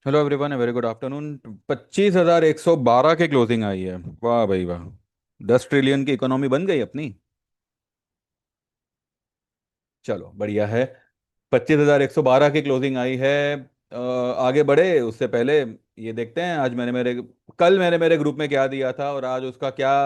Hello everyone, very good afternoon. 25,112 के closing आई है। वाह भाई वाह। 10 ट्रिलियन की इकोनॉमी बन गई अपनी। चलो बढ़िया है। 25,112 की क्लोजिंग आई है। आगे बढ़े उससे पहले ये देखते हैं आज मैंने मेरे ग्रुप में क्या दिया था और आज उसका क्या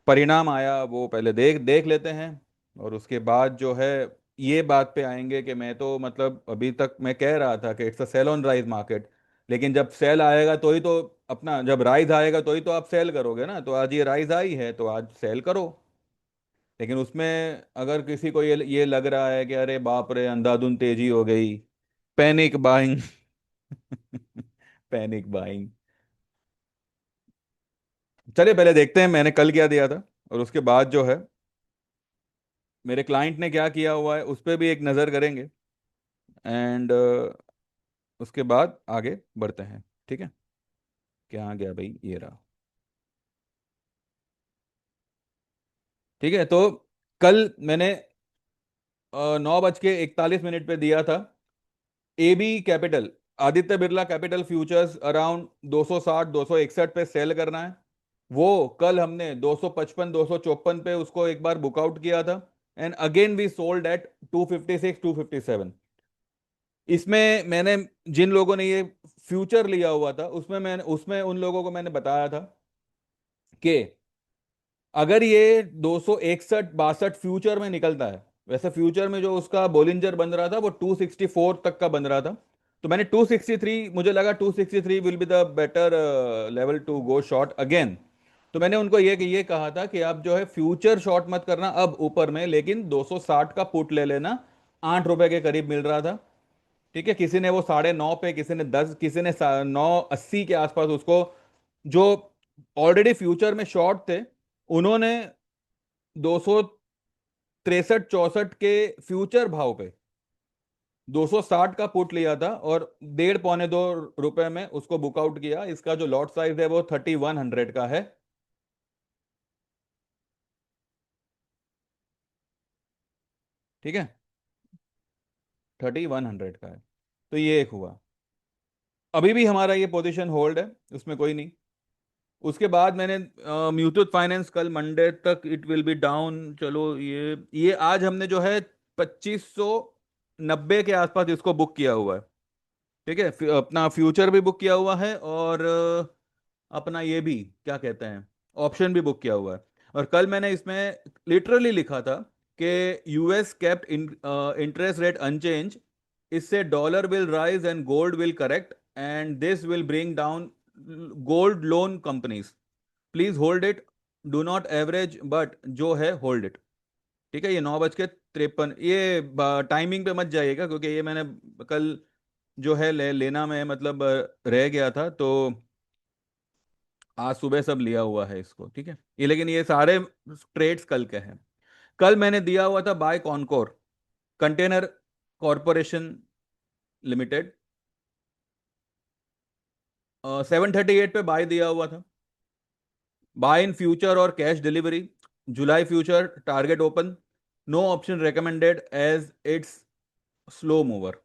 परिणाम आया, वो पहले देख देख लेते हैं। और उसके बाद जो है ये बात पे आएंगे कि मैं तो मतलब अभी तक मैं कह रहा था कि it's a sell on rise market. लेकिन जब सेल आएगा तो ही तो अपना जब राइज आएगा तो ही तो आप सेल करोगे ना। तो आज ये राइज आई है तो आज सेल करो। लेकिन उसमें अगर किसी को ये लग रहा है कि अरे बाप रे अंधाधुंध तेजी हो गई, पैनिक बाइंग। Panic buying. चलिए पहले देखते हैं मैंने कल क्या दिया था और उसके बाद जो है मेरे क्लाइंट ने क्या किया हुआ है उस पर भी एक नज़र करेंगे। एंड उसके बाद आगे बढ़ते हैं। ठीक है। क्या आ गया भाई, ये रहा। ठीक है। तो कल मैंने 9:41 पे दिया था। A B capital, Aditya Birla capital futures around 260 261 पे सेल करना है। वो कल हमने 255 254 पे उसको एक बार बुकआउट किया था। And again we sold at 256 257। इसमें मैंने जिन लोगों ने ये फ्यूचर लिया हुआ था उसमें उन लोगों को मैंने बताया था कि अगर ये 261 62 फ्यूचर में निकलता है, वैसे फ्यूचर में जो उसका बोलिंजर बन रहा था वो 264 तक का बन रहा था। तो मैंने 263, मुझे लगा 263 will be the better level to go short again. तो मैंने उनको ये कहा था कि आप जो है फ्यूचर शॉर्ट मत करना अब ऊपर में, लेकिन 260 का पुट ले लेना। 8 रुपए के करीब मिल रहा था। ठीक है। किसी ने वो 9.5 पे, किसी ने 10, किसी ने 9.80 के आसपास उसको, जो ऑलरेडी फ्यूचर में शॉर्ट थे, उन्होंने 263 64 के फ्यूचर भाव पे 260 का पुट लिया था और 1.5 पौने 2 रुपए में उसको बुकआउट किया। इसका जो लॉट साइज है वो 3100 का है। ठीक है। 3100 का है। तो ये एक हुआ। अभी भी हमारा ये पोजीशन होल्ड है, उसमें कोई नहीं। उसके बाद मैंने म्यूथूट फाइनेंस, कल मंडे तक इट विल बी डाउन। चलो ये आज हमने जो है 2590 के आसपास इसको बुक किया हुआ है। ठीक है। अपना फ्यूचर भी बुक किया हुआ है और अपना ये भी क्या कहते हैं, ऑप्शन भी बुक किया हुआ है। और कल मैंने इसमें लिटरली लिखा था कि US kept interest rate unchanged, इससे dollar will rise and gold will correct and this will bring down gold loan companies. Please hold it, do not average but जो है होल्ड इट। ठीक है। ये 9:53, ये टाइमिंग पे मत जाइएगा क्योंकि ये मैंने कल जो है लेना में मतलब रह गया था। तो आज सुबह सब लिया हुआ है इसको। ठीक है। ये लेकिन ये सारे ट्रेड्स कल के हैं। कल मैंने दिया हुआ था buy Concor container corporation limited. 738 पे बाय दिया हुआ था। बाय इन फ्यूचर और cash delivery. July future target open. No option recommended as it's slow mover.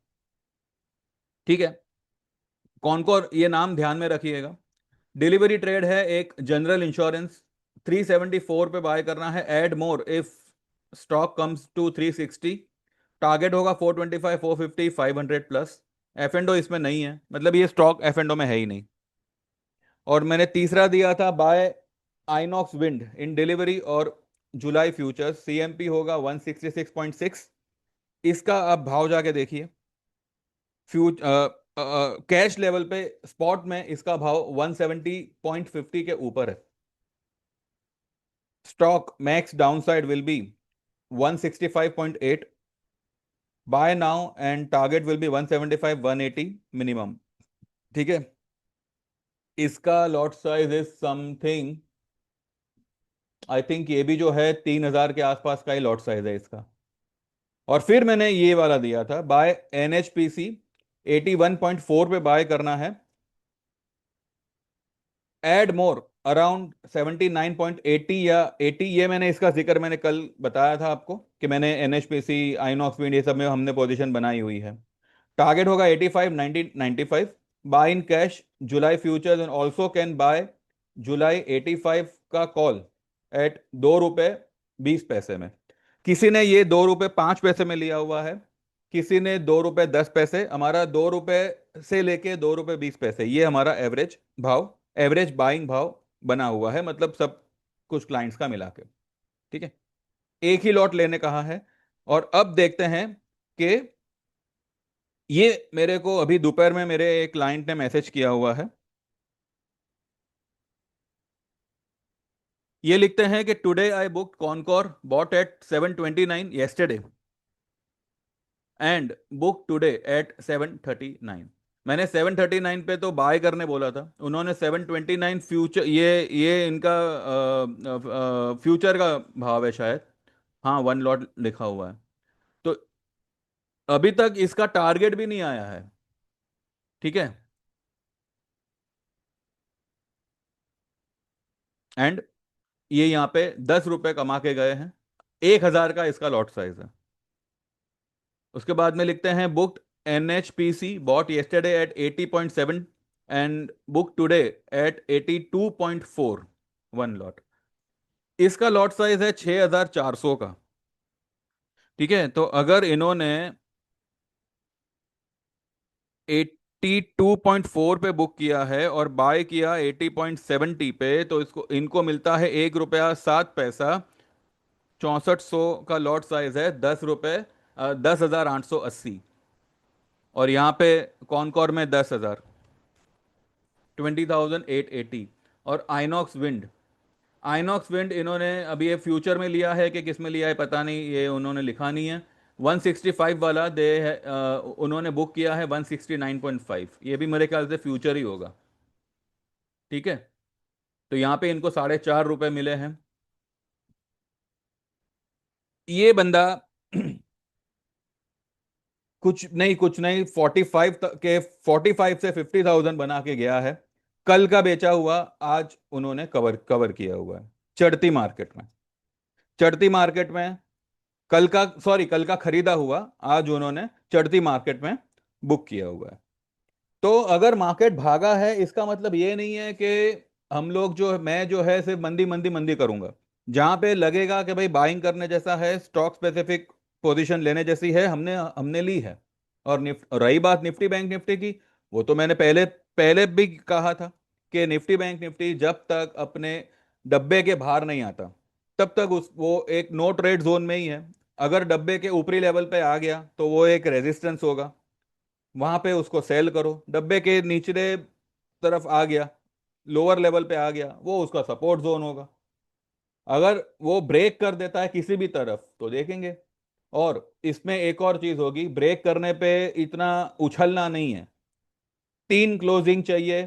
ठीक है। कॉनकोर ये नाम ध्यान में रखिएगा। डिलीवरी ट्रेड है एक जनरल इंश्योरेंस। 374 पे बाय करना है। Add more if stock comes to 360। Target होगा 425 450 500 प्लस। एफ एंड ओ इसमें नहीं है, मतलब ये स्टॉक एफ एंड ओ में है ही नहीं। और मैंने तीसरा दिया था buy Inox wind in delivery और जुलाई फ्यूचर्स। सीएमपी होगा 166.6। इसका आप भाव जाके देखिए। फ्यूच कैश लेवल पे स्पॉट में इसका भाव 170.50 के ऊपर है। Stock max downside will be 165.8। Buy now and target will be 175 180 minimum. ठीक है। इसका lot size is something, I think ये भी जो है 3,000 के आसपास का ही लॉट साइज है इसका। और फिर मैंने ये वाला दिया था बाय एनएचपीसी। 81.4 पे बाय करना है। एड मोर अराउंड 79.80 या 80। ये मैंने इसका जिक्र मैंने कल बताया था आपको कि मैंने एनएचपीसी आइनॉक्स विंड ये सब में हमने पोजीशन बनाई हुई है। टारगेट होगा 85 90 95। Buy in cash July futures and also can buy July 85 का कॉल एट 2 रुपये 20 पैसे में। किसी ने ये 2 रुपये 5 पैसे में लिया हुआ है, किसी ने 2 रुपये 10 पैसे। हमारा 2 रुपये से लेके 2 रुपये 20 पैसे, ये हमारा एवरेज भाव, एवरेज बाइंग भाव बना हुआ है, मतलब सब कुछ क्लाइंट्स का मिला के। ठीक है, एक ही लॉट लेने कहा है। और अब देखते हैं कि ये मेरे को अभी दोपहर में मेरे एक क्लाइंट ने मैसेज किया हुआ है। ये लिखते हैं कि today I book Concor bought at 729 yesterday and book today eight 739। मैंने 739 पे तो बाय करने बोला था, उन्होंने 729 फ्यूचर, ये इनका फ्यूचर का भाव है शायद। हाँ, 1 लॉट लिखा हुआ है। तो अभी तक इसका टारगेट भी नहीं आया है। ठीक है, एंड ये यहाँ पे 10 रुपए कमा के गए हैं। 1,000 का इसका लॉट साइज है। उसके बाद में लिखते हैं booked NHPC bought yesterday at 80.7 and book today at 82.4, 1 lot. इसका लॉट साइज है 6,400 का। ठीक है, तो अगर इन्होंने 82.4 पे बुक किया है और बाय किया 80.70 पे, तो इसको इनको मिलता है 1 रुपया 7 पैसा। 6400 का लॉट साइज है, 10 रुपये 10,880। और यहाँ पे कॉनकॉर में 10,000, 20,880। और आइनॉक्स विंड इन्होंने अभी ये फ्यूचर में लिया है कि किस में लिया है पता नहीं, ये उन्होंने लिखा नहीं है। 165 वाला दे है, उन्होंने बुक किया है 169.5, ये भी मेरे ख्याल से फ्यूचर ही होगा। ठीक है, तो यहाँ पे इनको 4.5 रुपए मिले हैं। ये बंदा कुछ नहीं 45 के 45 से 50,000 बना के गया है। कल का बेचा हुआ आज उन्होंने कवर कवर किया हुआ है चढ़ती मार्केट में। चढ़ती मार्केट में कल का, सॉरी, कल का खरीदा हुआ आज उन्होंने चढ़ती मार्केट में बुक किया हुआ है। तो अगर मार्केट भागा है, इसका मतलब ये नहीं है कि हम लोग जो, मैं जो है सिर्फ मंदी मंदी मंदी करूंगा। जहां पे लगेगा कि भाई बाइंग करने जैसा है, स्टॉक स्पेसिफिक पोजीशन लेने जैसी है, हमने हमने ली है। और रही बात निफ्टी बैंक निफ्टी की, वो तो मैंने पहले पहले भी कहा था कि निफ्टी बैंक निफ्टी जब तक अपने डब्बे के बाहर नहीं आता, तब तक उस वो एक नो ट्रेड जोन में ही है। अगर डब्बे के ऊपरी लेवल पे आ गया तो वो एक रेजिस्टेंस होगा, वहां पे उसको सेल करो। डब्बे के निचले तरफ आ गया, लोअर लेवल पे आ गया, वो उसका सपोर्ट जोन होगा। अगर वो ब्रेक कर देता है किसी भी तरफ तो देखेंगे। और इसमें एक और चीज होगी, ब्रेक करने पे इतना उछलना नहीं है। 3 क्लोजिंग चाहिए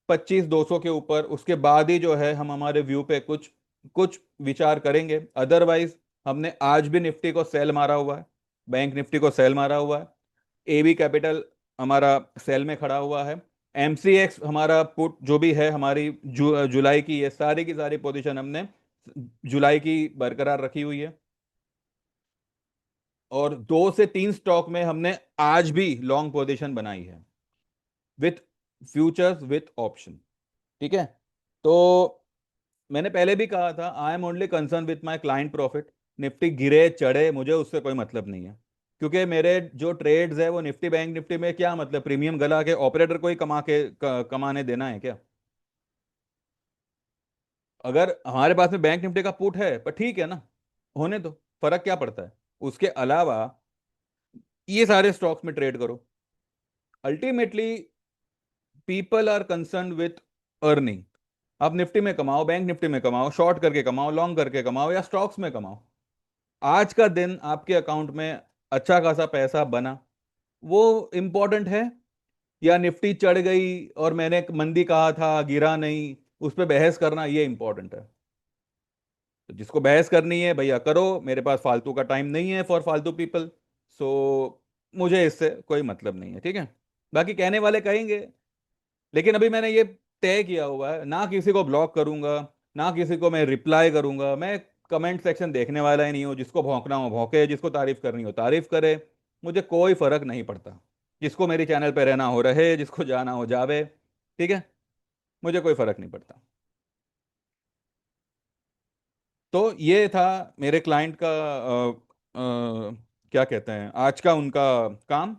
25,200 के ऊपर, उसके बाद ही जो है हम हमारे व्यू पे कुछ कुछ विचार करेंगे। अदरवाइज हमने आज भी निफ्टी को सेल मारा हुआ है, बैंक निफ्टी को सेल मारा हुआ है। AB कैपिटल हमारा सेल में खड़ा हुआ है। MCX हमारा पुट जो भी है हमारी जुलाई की, ये सारी की सारी पोजीशन हमने जुलाई की बरकरार रखी हुई है। और 2 से 3 स्टॉक में हमने आज भी लॉन्ग पोजीशन बनाई है, विथ फ्यूचर्स विथ ऑप्शन। ठीक है, तो मैंने पहले भी कहा था, I am only concern with my client profit. Nifty गिरे चढ़े मुझे उससे कोई मतलब नहीं है, क्योंकि मेरे जो ट्रेड्स है वो निफ्टी बैंक निफ्टी में, क्या मतलब प्रीमियम गला के ऑपरेटर को ही कमाने देना है क्या? अगर हमारे पास में बैंक निफ्टी का पुट है पर ठीक है ना, होने दो, फर्क क्या पड़ता है। उसके अलावा ये सारे स्टॉक्स में ट्रेड करो। Ultimately people are concern with earning. आप निफ्टी में कमाओ, बैंक निफ्टी में कमाओ, शॉर्ट करके कमाओ, लॉन्ग करके कमाओ, या स्टॉक्स में कमाओ। आज का दिन आपके अकाउंट में अच्छा खासा पैसा बना, वो इंपॉर्टेंट है, या निफ्टी चढ़ गई और मैंने मंदी कहा था गिरा नहीं, उस पर बहस करना ये इंपॉर्टेंट है। तो जिसको बहस करनी है भैया करो, मेरे पास फालतू का टाइम नहीं है फॉर फालतू पीपल। सो मुझे इससे कोई मतलब नहीं है। ठीक है, बाकी कहने वाले कहेंगे, लेकिन अभी मैंने ये तय किया हुआ है, ना किसी को ब्लॉक करूंगा, ना किसी को मैं रिप्लाई करूंगा। मैं कमेंट सेक्शन देखने वाला ही नहीं हूँ, जिसको भौंकना हो भौंके, जिसको तारीफ करनी हो तारीफ करे, मुझे कोई फर्क नहीं पड़ता। जिसको मेरी चैनल पे रहना हो रहे, जिसको जाना हो जावे। ठीक है, मुझे कोई फर्क नहीं पड़ता। तो ये था मेरे क्लाइंट का क्या कहते हैं, आज का उनका काम।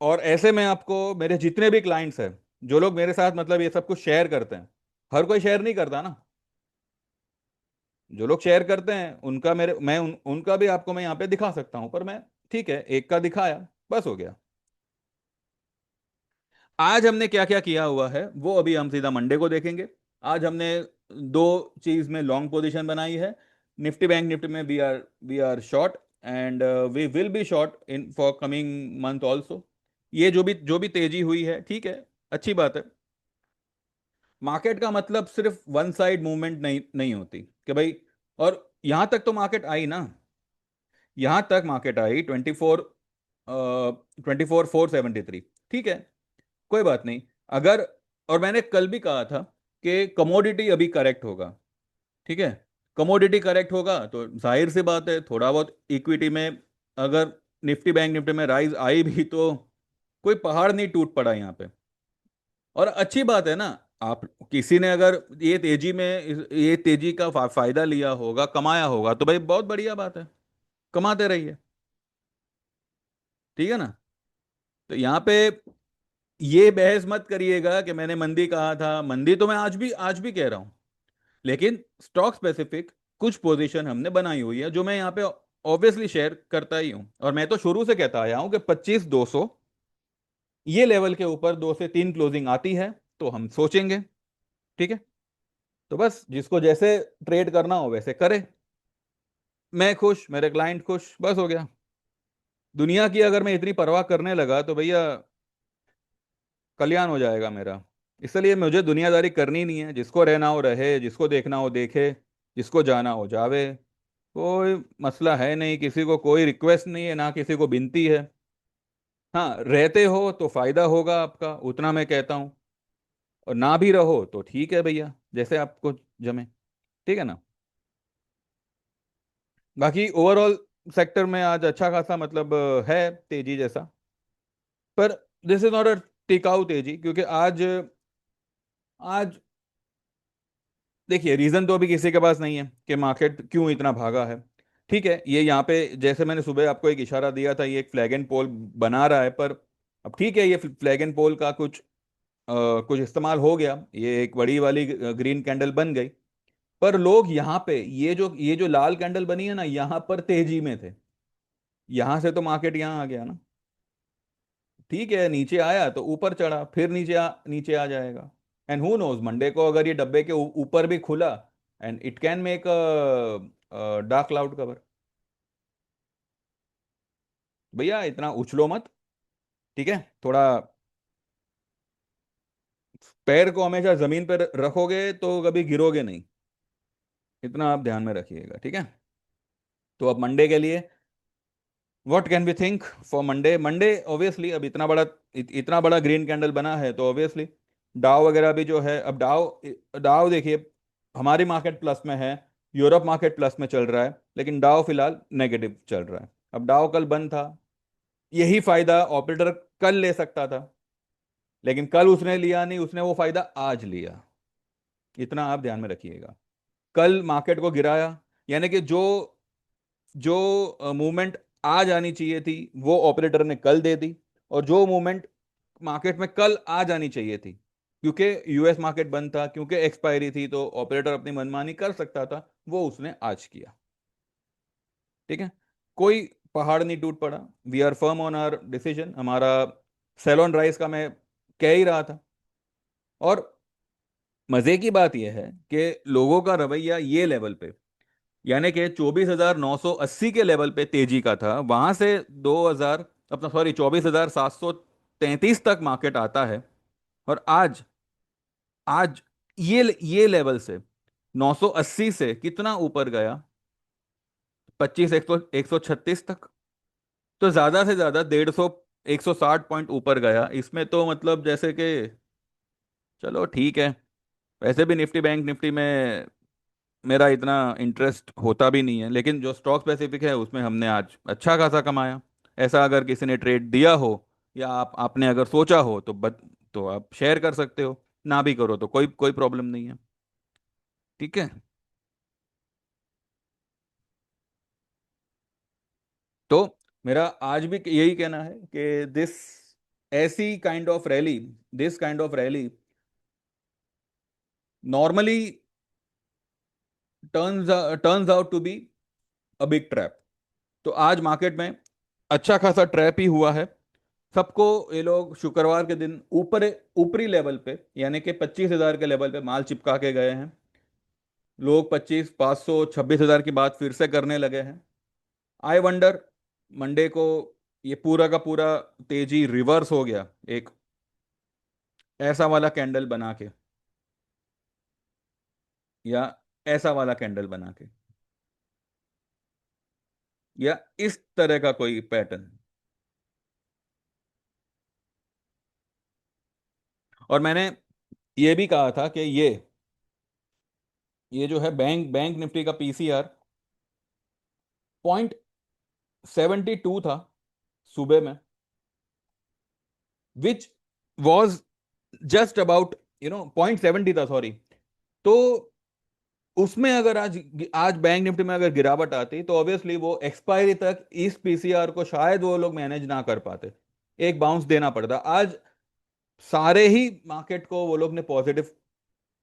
और ऐसे में आपको मेरे जितने भी क्लाइंट्स हैं, जो लोग मेरे साथ मतलब ये सब कुछ शेयर करते हैं, हर कोई शेयर नहीं करता ना। जो लोग शेयर करते हैं उनका मेरे मैं उनका भी आपको मैं यहाँ पे दिखा सकता हूँ, पर मैं ठीक है एक का दिखाया, बस हो गया। आज हमने क्या क्या किया हुआ है वो अभी हम सीधा मंडे को देखेंगे। आज हमने दो चीज में लॉन्ग पोजीशन बनाई है। निफ्टी बैंक निफ्टी में we are short, and we will be short in for coming month also. ये जो भी तेजी हुई है, ठीक है, अच्छी बात है। मार्केट का मतलब सिर्फ वन साइड मूवमेंट नहीं नहीं होती कि भाई। और यहां तक तो मार्केट आई ना, यहां तक मार्केट आई 24,473। ठीक है, कोई बात नहीं। अगर, और मैंने कल भी कहा था कि कमोडिटी अभी करेक्ट होगा। ठीक है, कमोडिटी करेक्ट होगा तो जाहिर सी बात है थोड़ा बहुत इक्विटी में, अगर निफ्टी बैंक निफ्टी में राइज आई भी तो कोई पहाड़ नहीं टूट पड़ा यहाँ पे। और अच्छी बात है ना, आप किसी ने अगर ये तेजी का फायदा लिया होगा, कमाया होगा, तो भाई बहुत बढ़िया बात है, कमाते रहिए। ठीक है ना। तो यहाँ पे ये बहस मत करिएगा कि मैंने मंदी कहा था। मंदी तो मैं आज भी कह रहा हूं, लेकिन स्टॉक स्पेसिफिक कुछ पोजीशन हमने बनाई हुई है जो मैं यहाँ पे ऑब्वियसली शेयर करता ही हूं। और मैं तो शुरू से कहता आया हूं कि 25,200 ये लेवल के ऊपर 2 से 3 क्लोजिंग आती है तो हम सोचेंगे। ठीक है, तो बस जिसको जैसे ट्रेड करना हो वैसे करे। मैं खुश, मेरे क्लाइंट खुश, बस हो गया। दुनिया की अगर मैं इतनी परवाह करने लगा तो भैया कल्याण हो जाएगा मेरा। इसलिए मुझे दुनियादारी करनी नहीं है। जिसको रहना हो रहे, जिसको देखना हो देखे, जिसको जाना हो जावे। कोई मसला है नहीं, किसी को कोई रिक्वेस्ट नहीं है, ना किसी को विनती है। हाँ, रहते हो तो फायदा होगा आपका, उतना मैं कहता हूँ। और ना भी रहो तो ठीक है भैया, जैसे आपको जमे। ठीक है ना। बाकी ओवरऑल सेक्टर में आज अच्छा खासा मतलब है तेजी जैसा। पर दिस इज नॉट अ टिकाऊ तेजी, क्योंकि आज आज देखिए रीजन तो अभी किसी के पास नहीं है कि मार्केट क्यों इतना भागा है। ठीक है, ये यहाँ पे जैसे मैंने सुबह आपको एक इशारा दिया था, ये एक फ्लैग एंड पोल बना रहा है। पर अब ठीक है, ये फ्लैग एंड पोल का कुछ इस्तेमाल हो गया, ये एक बड़ी वाली ग्रीन कैंडल बन गई। पर लोग यहाँ पे ये जो लाल कैंडल बनी है ना, यहाँ पर तेजी में थे। यहाँ से तो मार्केट यहाँ आ गया ना। ठीक है, नीचे आया तो ऊपर चढ़ा, फिर नीचे आ जाएगा। एंड हु नोज, मंडे को अगर ये डब्बे के ऊपर भी खुला, and it can make dark cloud cover. भैया इतना उछलो मत। ठीक है, थोड़ा पैर को हमेशा जमीन पर रखोगे तो कभी गिरोगे नहीं। इतना आप ध्यान में रखिएगा, ठीक है। तो अब मंडे के लिए what can be think for Monday. Monday obviously अब इतना बड़ा ग्रीन कैंडल बना है तो ऑब्वियसली डाव वगैरह भी जो है। अब डाव डाव देखिए, हमारी मार्केट प्लस में है, यूरोप मार्केट प्लस में चल रहा है, लेकिन डाव फिलहाल नेगेटिव चल रहा है। अब डाव कल बंद था, यही फायदा ऑपरेटर कल ले सकता था, लेकिन कल उसने लिया नहीं, उसने वो फायदा आज लिया। इतना आप ध्यान में रखिएगा। कल मार्केट को गिराया, यानी कि जो जो मूवमेंट आज आनी चाहिए थी वो ऑपरेटर ने कल दे दी। और जो मूवमेंट मार्केट में कल आ जानी चाहिए थी, क्योंकि यूएस मार्केट बंद था, क्योंकि एक्सपायरी थी, तो ऑपरेटर अपनी मनमानी कर सकता था, वो उसने आज किया। ठीक है, कोई पहाड़ नहीं टूट पड़ा। We are firm on our decision. हमारा सेलोन राइस का मैं कह ही रहा था। और मजे की बात यह है कि लोगों का रवैया ये लेवल पे, यानी कि 24,980 के लेवल पे तेजी का था, वहां से 2000 अपना सॉरी 24,733 तक मार्केट आता है। और आज आज ये लेवल से 980 से कितना ऊपर गया, 25 136 तक। तो ज्यादा से ज्यादा 150 160 पॉइंट ऊपर गया। इसमें तो मतलब जैसे कि चलो ठीक है। वैसे भी निफ्टी बैंक निफ्टी में मेरा इतना इंटरेस्ट होता भी नहीं है, लेकिन जो स्टॉक स्पेसिफिक है उसमें हमने आज अच्छा खासा कमाया। ऐसा अगर किसी ने ट्रेड दिया हो या आपने अगर सोचा हो तो आप शेयर कर सकते हो, ना भी करो तो कोई कोई प्रॉब्लम नहीं है। ठीक है। तो मेरा आज भी यही कहना है कि ऐसी kind of rally this kind of rally normally turns turns out to be a big trap. तो आज मार्केट में अच्छा खासा ट्रैप ही हुआ है। सबको ये लोग शुक्रवार के दिन ऊपर ऊपरी लेवल पे यानी कि 25,000 के लेवल पे माल चिपका के गए हैं। लोग 25,500 26,000 की बात फिर से करने लगे हैं। आई वंडर मंडे को ये पूरा का पूरा तेजी रिवर्स हो गया एक ऐसा वाला कैंडल बना के, या ऐसा वाला कैंडल बना के, या इस तरह का कोई पैटर्न। और मैंने ये भी कहा था कि ये जो है बैंक बैंक निफ्टी का पीसीआर 0.72 था सुबह में, विच वॉज जस्ट अबाउट 0.70 था, सॉरी। तो उसमें अगर आज आज बैंक निफ्टी में अगर गिरावट आती तो ऑब्वियसली वो एक्सपायरी तक इस पीसीआर को शायद वो लोग मैनेज ना कर पाते, एक बाउंस देना पड़ता। आज सारे ही मार्केट को वो लोग ने पॉजिटिव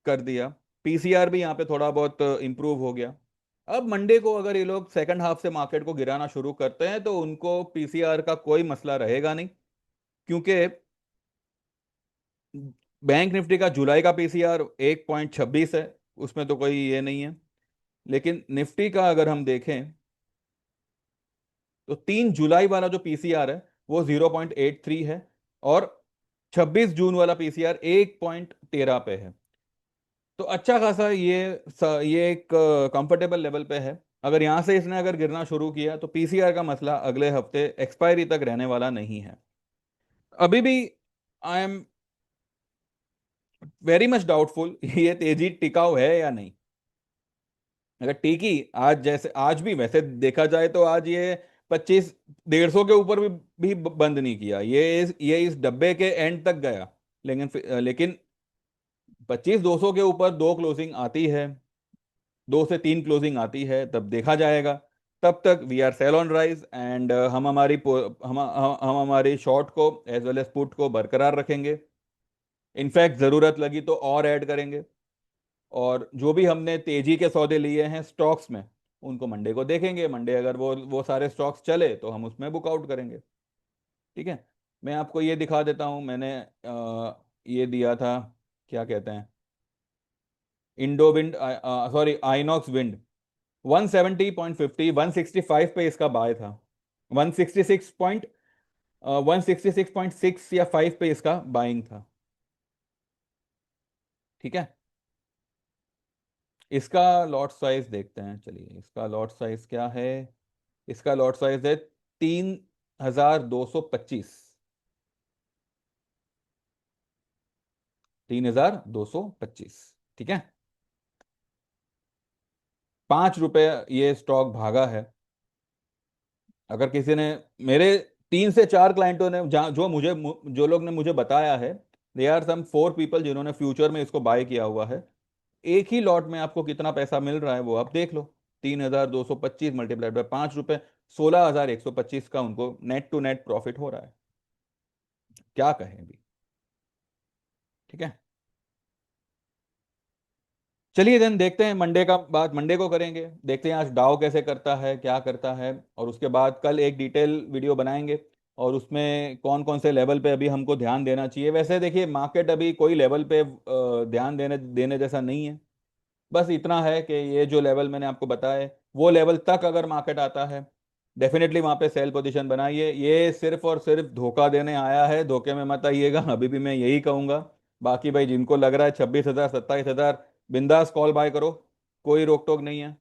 कर दिया। पीसीआर भी यहाँ पे थोड़ा बहुत इंप्रूव हो गया। अब मंडे को अगर ये लोग सेकंड हाफ से मार्केट को गिराना शुरू करते हैं तो उनको पीसीआर का कोई मसला रहेगा नहीं, क्योंकि बैंक निफ्टी का जुलाई का पीसीआर 1.26 है, उसमें तो कोई ये नहीं है। लेकिन निफ्टी का अगर हम देखें तो 3 जुलाई वाला जो पीसीआर है वो 0.83 है, और 26 जून वाला पीसीआर 1.13 पे है। तो अच्छा खासा ये एक कंफर्टेबल लेवल पे है। अगर यहां से इसने अगर गिरना शुरू किया तो पीसीआर का मसला अगले हफ्ते एक्सपायरी तक रहने वाला नहीं है। अभी भी I am very much doubtful ये तेजी टिकाऊ है या नहीं। अगर टिकी आज, जैसे आज भी वैसे देखा जाए तो आज ये 25 150 के ऊपर भी बंद नहीं किया, ये इस डब्बे के एंड तक गया। लेकिन 25 200 के ऊपर दो क्लोजिंग आती है, 2 से 3 क्लोजिंग आती है, तब देखा जाएगा। तब तक we are sell on rise and हम हमारी शॉर्ट को एज वेल एज पुट को बरकरार रखेंगे। इनफैक्ट जरूरत लगी तो और ऐड करेंगे। और जो भी हमने तेजी के सौदे लिए हैं स्टॉक्स में, उनको मंडे को देखेंगे। मंडे अगर वो सारे स्टॉक्स चले तो हम उसमें बुकआउट करेंगे। ठीक है। मैं आपको ये दिखा देता हूँ, मैंने ये दिया था, क्या कहते हैं, Indo wind, sorry INOX wind. 170.50 165 पे इसका बाय था। 166 या 5 पे इसका बाइंग था। ठीक है। इसका लॉट साइज देखते हैं, चलिए इसका लॉट साइज क्या है। इसका लॉट साइज है 3,225। 3,225। ठीक है। 5 रुपए ये स्टॉक भागा है। अगर किसी ने, मेरे 3 से 4 क्लाइंटों ने जो लोग ने मुझे बताया है, दे आर सम 4 पीपल जिन्होंने फ्यूचर में इसको बाय किया हुआ है। एक ही लॉट में आपको कितना पैसा मिल रहा है वो आप देख लो। 3,225 मल्टीप्लाइड बाय 5 रुपए, 16,125 का उनको नेट टू नेट प्रॉफिट हो रहा है। क्या कहें अभी। ठीक है। चलिए देन देखते हैं, मंडे का बात मंडे को करेंगे। देखते हैं आज डाउ कैसे करता है, क्या करता है, और उसके बाद कल एक डिटेल वीडियो बनाएंगे। और उसमें कौन कौन से लेवल पे अभी हमको ध्यान देना चाहिए। वैसे देखिए मार्केट अभी कोई लेवल पे ध्यान देने देने जैसा नहीं है। बस इतना है कि ये जो लेवल मैंने आपको बताया है, वो लेवल तक अगर मार्केट आता है, डेफिनेटली वहां पे सेल पोजीशन बनाइए। ये सिर्फ और सिर्फ धोखा देने आया है, धोखे में मत आइएगा, अभी भी मैं यही कहूंगा। बाकी भाई जिनको लग रहा है 26,000 27,000, बिंदास कॉल बाय करो, कोई रोक टोक नहीं है।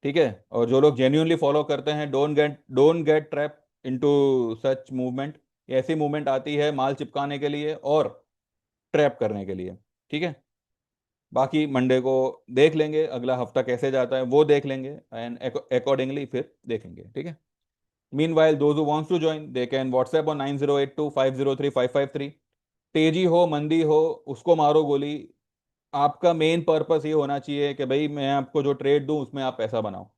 ठीक है। और जो लोग जेन्यूनली फॉलो करते हैं, don't get trap into such movement. ऐसी मूवमेंट आती है माल चिपकाने के लिए और ट्रैप करने के लिए। ठीक है। बाकी मंडे को देख लेंगे, अगला हफ्ता कैसे जाता है वो देख लेंगे, एंड अकॉर्डिंगली फिर देखेंगे। ठीक है। Meanwhile, those who wants to join, they can WhatsApp on 9082503553। तेजी हो मंदी हो, उसको मारो गोली। आपका मेन पर्पस ये होना चाहिए कि भाई मैं आपको जो ट्रेड दूं उसमें आप पैसा बनाओ।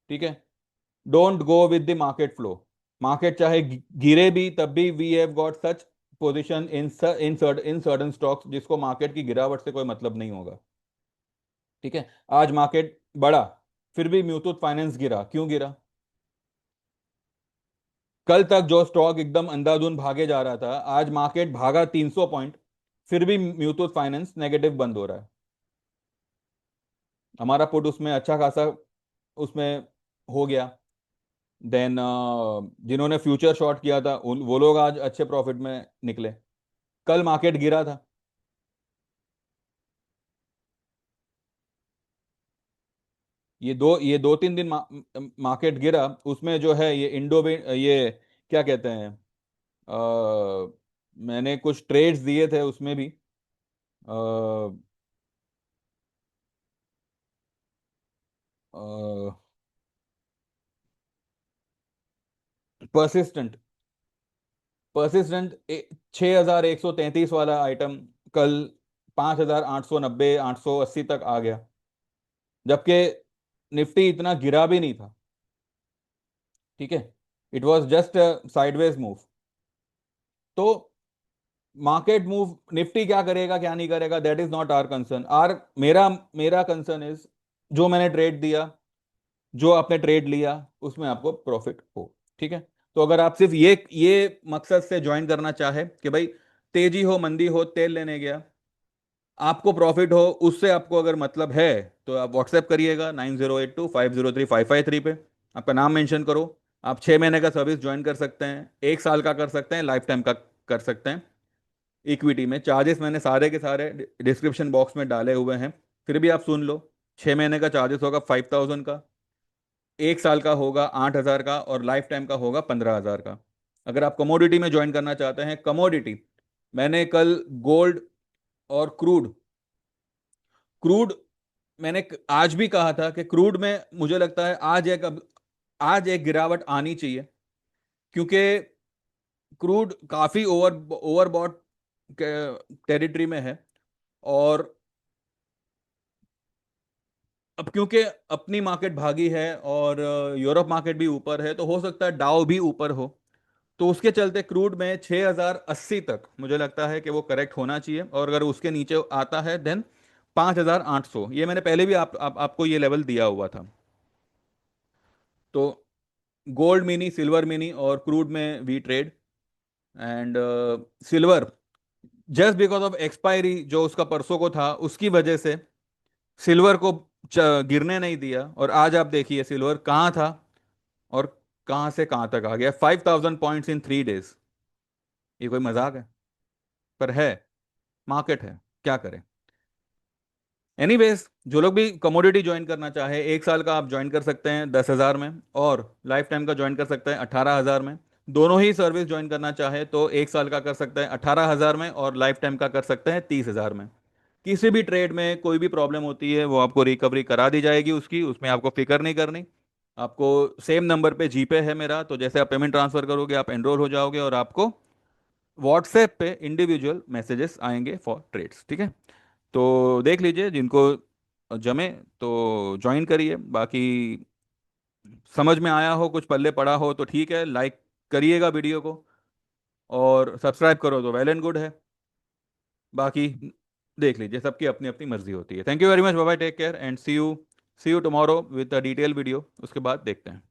ठीक है। Don't go with the market flow. Market चाहे गिरे भी तब भी we have got such position in certain stocks जिसको मार्केट की गिरावट से कोई मतलब नहीं होगा। ठीक है। आज मार्केट बढ़ा, फिर भी म्यूथूट फाइनेंस गिरा, क्यों गिरा? कल तक जो स्टॉक एकदम अंधाधुंध भागे जा रहा था, आज मार्केट भागा 300 पॉइंट, फिर भी म्यूथूट फाइनेंस नेगेटिव बंद हो रहा है। हमारा पुट उसमें अच्छा खासा उसमें हो गया। देन जिन्होंने फ्यूचर शॉर्ट किया था वो लोग आज अच्छे प्रॉफिट में निकले। कल मार्केट गिरा था। ये दो तीन दिन मार्केट गिरा, उसमें जो है ये ये क्या कहते हैं, मैंने कुछ ट्रेड्स दिए थे उसमें भी। परसिस्टेंट परसिस्टेंट 6133 वाला आइटम कल 5890 880 तक आ गया, जबकि निफ्टी इतना गिरा भी नहीं था। ठीक है। It was just sideways move. तो मार्केट मूव, निफ्टी क्या करेगा क्या नहीं करेगा, that is not our concern. Our मेरा मेरा कंसर्न इज जो मैंने ट्रेड दिया, जो आपने ट्रेड लिया, उसमें आपको प्रॉफिट हो। ठीक है। तो अगर आप सिर्फ ये मकसद से ज्वाइन करना चाहे कि भाई तेजी हो मंदी हो तेल लेने गया, आपको प्रॉफिट हो, उससे आपको अगर मतलब है, तो आप व्हाट्सएप करिएगा 9082503553 पे। आपका नाम मेंशन करो। आप 6 महीने का सर्विस ज्वाइन कर सकते हैं, 1 साल का कर सकते हैं, लाइफ टाइम का कर सकते हैं। इक्विटी में चार्जेस मैंने सारे के सारे डिस्क्रिप्शन बॉक्स में डाले हुए हैं, फिर भी आप सुन लो। 6 महीने का चार्जेस होगा 5000 का, 1 साल का होगा 8000 का, और लाइफ टाइम का होगा 15000 का। अगर आप कमोडिटी में ज्वाइन करना चाहते हैं, कमोडिटी, मैंने कल गोल्ड और क्रूड क्रूड मैंने आज भी कहा था कि क्रूड में मुझे लगता है आज एक गिरावट आनी चाहिए, क्योंकि क्रूड काफी ओवरबॉट टेरिटरी में है। और अब क्योंकि अपनी मार्केट भागी है और यूरोप मार्केट भी ऊपर है, तो हो सकता है डाउ भी ऊपर हो। तो उसके चलते क्रूड में 6080 तक मुझे लगता है कि वो करेक्ट होना चाहिए, और अगर उसके नीचे आता है देन 5800। ये मैंने पहले भी आपको ये लेवल दिया हुआ था। तो गोल्ड मिनी, सिल्वर मिनी और क्रूड में we trade. And silver, just because of expiry जो उसका परसों को था, उसकी वजह से सिल्वर को गिरने नहीं दिया। और आज आप देखिए सिल्वर कहाँ था और कहाँ से कहाँ तक आ गया, 5000 पॉइंट्स इन 3 डेज। ये कोई मजाक है? पर है, मार्केट है, क्या करें। एनीवेज, जो लोग भी कमोडिटी ज्वाइन करना चाहे, 1 साल का आप ज्वाइन कर सकते हैं 10,000 में, और लाइफ टाइम का ज्वाइन कर सकते हैं 18,000 में। दोनों ही सर्विस ज्वाइन करना चाहे तो 1 साल का कर सकते हैं 18,000 में, और लाइफ टाइम का कर सकते हैं 30,000 में। किसी भी ट्रेड में कोई भी प्रॉब्लम होती है वो आपको रिकवरी करा दी जाएगी उसकी, उसमें आपको फिक्र नहीं करनी। आपको सेम नंबर पे जीपे है मेरा, तो जैसे आप पेमेंट ट्रांसफर करोगे आप एनरोल हो जाओगे, और आपको व्हाट्सएप पे इंडिविजुअल मैसेजेस आएंगे फॉर ट्रेड्स। ठीक है। तो देख लीजिए, जिनको जमे तो ज्वाइन करिए। बाकी समझ में आया हो, कुछ पल्ले पड़ा हो, तो ठीक है, लाइक करिएगा वीडियो को, और सब्सक्राइब करो तो वेल एंड गुड है। बाकी देख लीजिए, सबकी अपनी अपनी मर्जी होती है। Thank you very much, bye bye, take care and see you tomorrow with a detail video. उसके बाद देखते हैं।